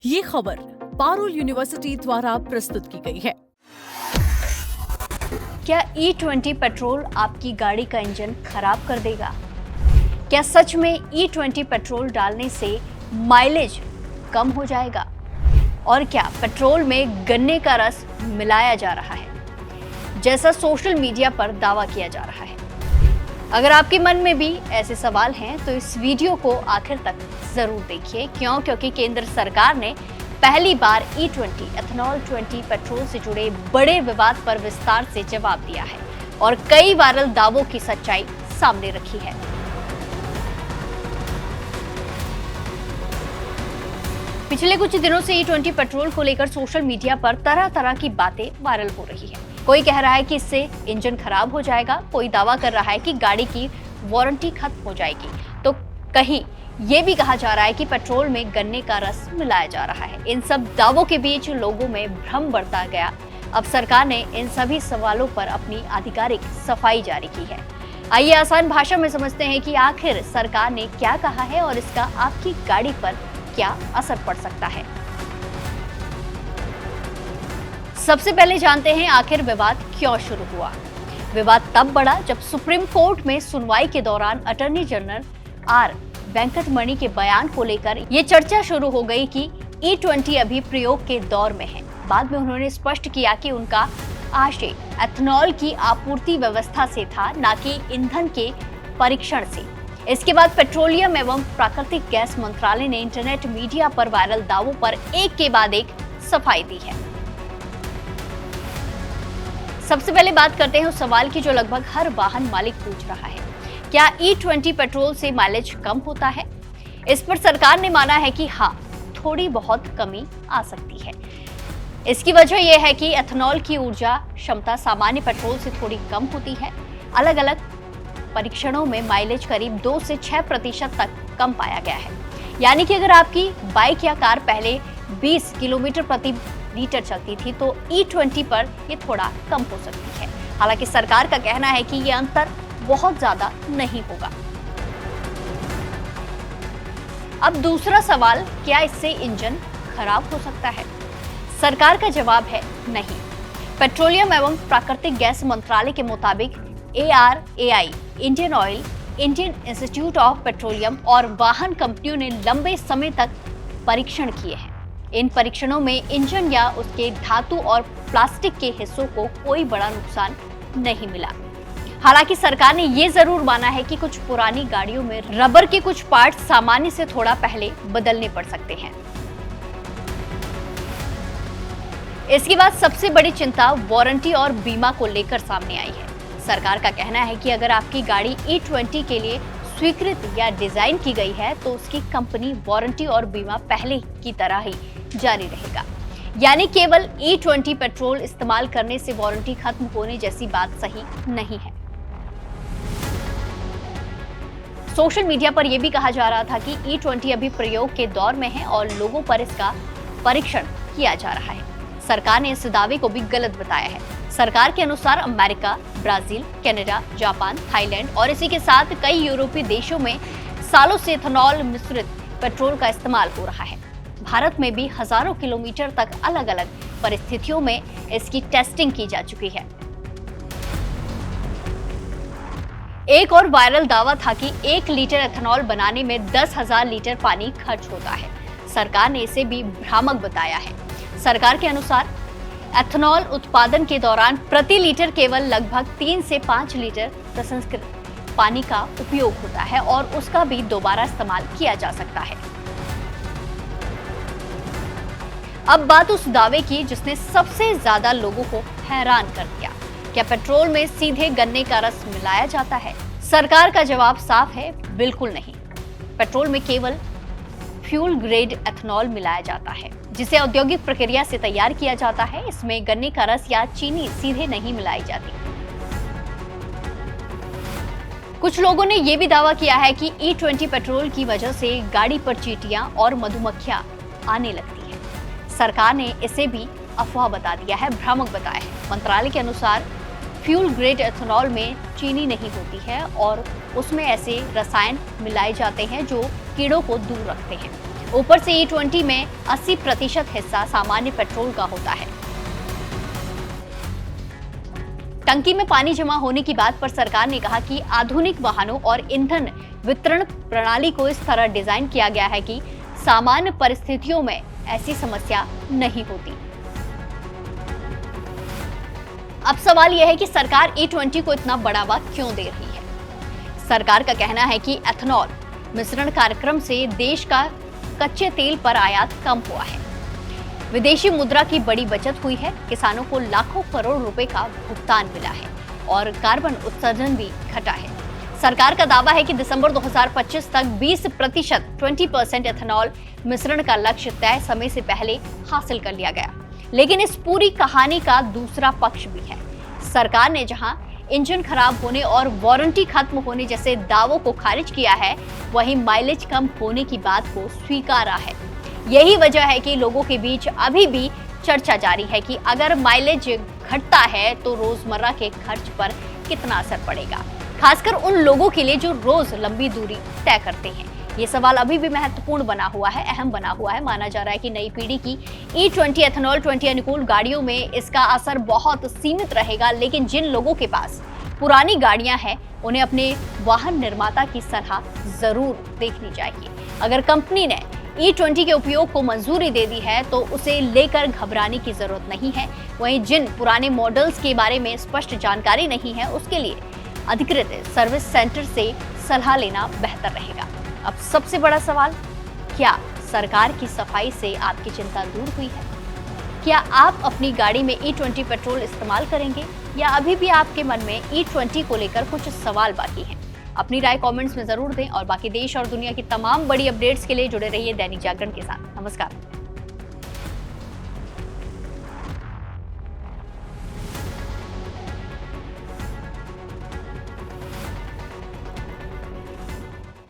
ये खबर पारुल यूनिवर्सिटी द्वारा प्रस्तुत की गई है। क्या E20 पेट्रोल आपकी गाड़ी का इंजन खराब कर देगा? क्या सच में E20 पेट्रोल डालने से माइलेज कम हो जाएगा? और क्या पेट्रोल में गन्ने का रस मिलाया जा रहा है, जैसा सोशल मीडिया पर दावा किया जा रहा है? अगर आपके मन में भी ऐसे सवाल हैं तो इस वीडियो को आखिर तक जरूर देखिए। क्योंकि केंद्र सरकार ने पहली बार E20 एथेनॉल 20 पेट्रोल से जुड़े बड़े विवाद पर विस्तार से जवाब दिया है और कई वायरल दावों की सच्चाई सामने रखी है। पिछले कुछ दिनों से E20 पेट्रोल को लेकर सोशल मीडिया पर तरह तरह की बातें वायरल हो रही है। कोई कह रहा है कि इससे इंजन खराब हो जाएगा, कोई दावा कर रहा है कि गाड़ी की वारंटी खत्म हो जाएगी, तो कहीं ये भी कहा जा रहा है कि पेट्रोल में गन्ने का रस मिलाया जा रहा है। इन सब दावों के बीच लोगों में भ्रम बढ़ता गया। अब सरकार ने इन सभी सवालों पर अपनी आधिकारिक सफाई जारी की है। आइए आसान भाषा में समझते हैं कि आखिर सरकार ने क्या कहा है और इसका आपकी गाड़ी पर क्या असर पड़ सकता है। सबसे पहले जानते हैं आखिर विवाद क्यों शुरू हुआ। विवाद तब बढ़ा जब सुप्रीम कोर्ट में सुनवाई के दौरान अटॉर्नी जनरल आर वेंकटमणि के बयान को लेकर ये चर्चा शुरू हो गई कि E20 अभी प्रयोग के दौर में है। बाद में उन्होंने स्पष्ट किया कि उनका आशय एथेनॉल की आपूर्ति व्यवस्था से था, न कि ईंधन के परीक्षण से। इसके बाद पेट्रोलियम एवं प्राकृतिक गैस मंत्रालय ने इंटरनेट मीडिया पर वायरल दावों पर एक के बाद एक सफाई दी है। सबसे पहले बात करते हैं उस सवाल की जो लगभग हर वाहन मालिक पूछ रहा है, क्या E20 पेट्रोल से माइलेज कम होता है? इस पर सरकार ने माना है कि हाँ, थोड़ी बहुत कमी आ सकती है। इसकी वजह यह है कि एथेनॉल की ऊर्जा क्षमता सामान्य पेट्रोल से थोड़ी कम होती है। अलग अलग परीक्षणों में माइलेज करीब 2 से 6% तक कम पाया गया है। यानी कि अगर आपकी बाइक या कार पहले 20 किलोमीटर प्रति लीटर चलती थी तो E20 पर ये थोड़ा कम हो सकती है। हालांकि सरकार का कहना है कि ये अंतर बहुत ज्यादा नहीं होगा। अब दूसरा सवाल, क्या इससे इंजन खराब हो सकता है? सरकार का जवाब है नहीं। पेट्रोलियम एवं प्राकृतिक गैस मंत्रालय के मुताबिक ARAI, Indian oil, Indian institute of petroleum और वाहन कंपनियों ने लंबे समय तक परीक्षण किए हैं। इन परीक्षणों में इंजन या उसके धातु और प्लास्टिक के हिस्सों को कोई बड़ा नुकसान नहीं मिला। हालांकि सरकार ने ये जरूर माना है कि कुछ पुरानी गाड़ियों में रबर के कुछ पार्ट सामान्य से थोड़ा पहले बदलने पड़ सकते हैं। इसके बाद सबसे बड़ी चिंता वारंटी और बीमा को लेकर सामने आई है। सरकार का कहना है कि अगर आपकी गाड़ी E20 के लिए स्वीकृत या डिजाइन की गई है तो उसकी कंपनी वारंटी और बीमा पहले की तरह ही जारी रहेगा। यानी केवल E20 पेट्रोल इस्तेमाल करने से वारंटी खत्म होने जैसी बात सही नहीं है। सोशल मीडिया पर यह भी कहा जा रहा था कि E20 अभी प्रयोग के दौर में है और लोगों पर इसका परीक्षण किया जा रहा है। सरकार ने इस दावे को भी गलत बताया है। सरकार के अनुसार America, Brazil, Canada, Japan, Thailand और इसी के साथ कई यूरोपीय देशों में सालों से एथेनॉल मिश्रित पेट्रोल का इस्तेमाल हो रहा है। भारत में भी हजारों किलोमीटर तक अलग अलग परिस्थितियों में इसकी टेस्टिंग की जा चुकी है। एक और वायरल दावा था कि 1 लीटर एथेनॉल बनाने में 10,000 लीटर पानी खर्च होता है। सरकार ने इसे भी भ्रामक बताया है। सरकार के अनुसार एथेनॉल उत्पादन के दौरान प्रति लीटर केवल लगभग 3 से 5 लीटर प्रसंस्कृत पानी का उपयोग होता है और उसका भी दोबारा इस्तेमाल किया जा सकता है। अब बात उस दावे की जिसने सबसे ज्यादा लोगों को हैरान कर दिया। क्या पेट्रोल में सीधे गन्ने का रस मिलाया जाता है? सरकार का जवाब साफ है, बिल्कुल नहीं। पेट्रोल में केवल फ्यूल ग्रेड एथेनॉल मिलाया जाता है, जिसे औद्योगिक प्रक्रिया से तैयार किया जाता है। इसमें गन्ने का रस या चीनी सीधे नहीं मिलाई जाती। कुछ लोगों ने यह भी दावा किया है कि E20 पेट्रोल की वजह से गाड़ी पर चींटियां और मधुमक्खियां आने लगती हैं। सरकार ने इसे भी अफवाह बता दिया है, भ्रामक बताया है। मंत्रालय के अनुसार फ्यूल ग्रेड एथेनॉल में चीनी नहीं होती है और उसमें ऐसे रसायन मिलाए जाते हैं जो कीड़ों को दूर रखते हैं। ऊपर से E20 में 80% हिस्सा सामान्य पेट्रोल का होता है। टंकी में पानी जमा होने की बात पर सरकार ने कहा कि आधुनिक वाहनों और ईंधन वितरण प्रणाली को इस तरह डिजाइन किया गया है कि सामान्य परिस्थितियों में ऐसी समस्या नहीं होती। अब सवाल यह है कि सरकार E20 को इतना बढ़ावा क्यों दे रही है। सरकार का कहना है कि एथेनॉल मिश्रण कार्यक्रम से देश का कच्चे तेल पर आयात कम हुआ है, विदेशी मुद्रा की बड़ी बचत हुई है, किसानों को लाखों करोड़ रुपए का भुगतान मिला है और कार्बन उत्सर्जन भी घटा है। सरकार का दावा है कि दिसंबर 2025 तक 20% एथेनॉल मिश्रण का लक्ष्य तय समय से पहले हासिल कर लिया गया। लेकिन इस पूरी कहानी का दूसरा पक्ष भी है। सरकार ने जहां इंजन खराब होने और वारंटी खत्म होने जैसे दावों को खारिज किया है, वहीं माइलेज कम होने की बात को स्वीकारा है। यही वजह है कि लोगों के बीच अभी भी चर्चा जारी है कि अगर माइलेज घटता है तो रोजमर्रा के खर्च पर कितना असर पड़ेगा, खासकर उन लोगों के लिए जो रोज लंबी दूरी तय करते हैं। ये सवाल अभी भी महत्वपूर्ण बना हुआ है, अहम बना हुआ है। माना जा रहा है कि नई पीढ़ी की E20 एथेनॉल 20 अनुकूल गाड़ियों में इसका असर बहुत सीमित रहेगा, लेकिन जिन लोगों के पास पुरानी गाड़ियां हैं उन्हें अपने वाहन निर्माता की सलाह जरूर देखनी चाहिए। अगर कंपनी ने E20 के उपयोग को मंजूरी दे दी है तो उसे लेकर घबराने की जरूरत नहीं है। वहीं जिन पुराने मॉडल्स के बारे में स्पष्ट जानकारी नहीं है, उसके लिए अधिकृत सर्विस सेंटर से सलाह लेना बेहतर रहेगा। अब सबसे बड़ा सवाल, क्या सरकार की सफाई से आपकी चिंता दूर हुई है? क्या आप अपनी गाड़ी में E20 पेट्रोल इस्तेमाल करेंगे या अभी भी आपके मन में E20 को लेकर कुछ सवाल बाकी हैं? अपनी राय कमेंट्स में जरूर दें और बाकी देश और दुनिया की तमाम बड़ी अपडेट्स के लिए जुड़े रहिए दैनिक जागरण के साथ। नमस्कार।